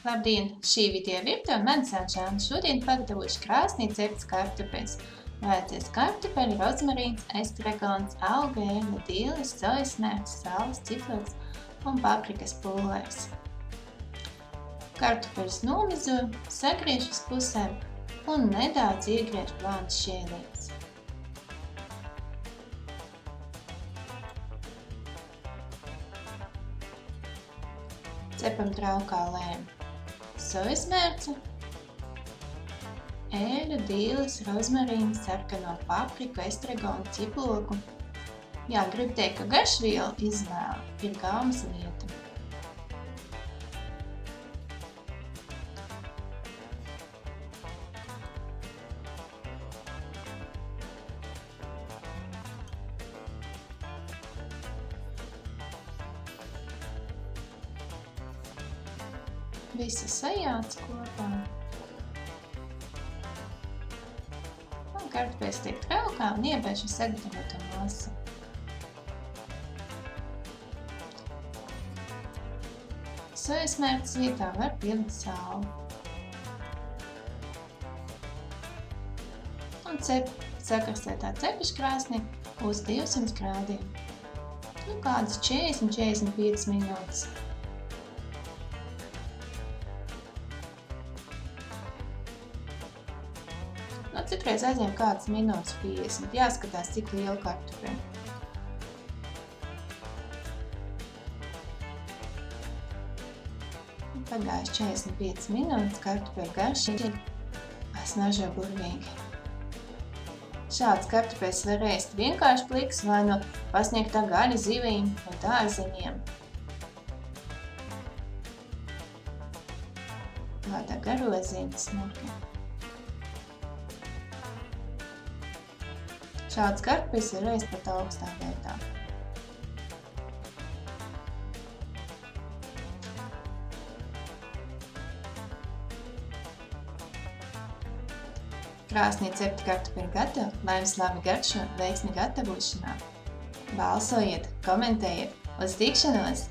Labdien! Šī video virtuve mani sauc Žana. Šodien pagatavošu krāsnī ceptas kartupeļus. Vajadzēs kartupeļi, rozmarīns, estragons, auga ērle, dīles, sojas mērcs, sāls, citroks un paprikas pulveris. Kartupeļus nomizoju, sagriežu uz pusēm un nedaudz iegriežu plānas šķēlītes. Cepam traukā lēni sojas mērci, ēļu, dīles, rozmarīnu, sarkano papriku, estragonu, ciploku. Jā, gribu teikt, ka garšvielu izvēle ir gaumas lieta. Visu sajauc kopā. Un kartupeļus tiek traukā un iebēžu sagatavoto masu. Sojas mērces vietā var pielikt sāli. Un cep sakrastētā cepeškrāsnī uz 200 grādiem. Kādas 40–45 minūtes. Citreiz aizņem kādas minūtes 50. Jāskatās, cik liela kartupeļa. Pagājuši 45 minūtes, kartupeļu garšīgi, smaržo burvīgi. Šāds kartupeļus var ēst vienkārši pliks vai no pasniegtā gaļa zivīm vai dārzeņiem. Tādā garozīna smuki. Šāds kartupeļus var ēst pat augstā vietā. Krāsnī cepti kartupeļi gatavi, lai jums labi garšo, veiksmi gatavošanā. Balsojiet, komentējiet, uz tikšanos!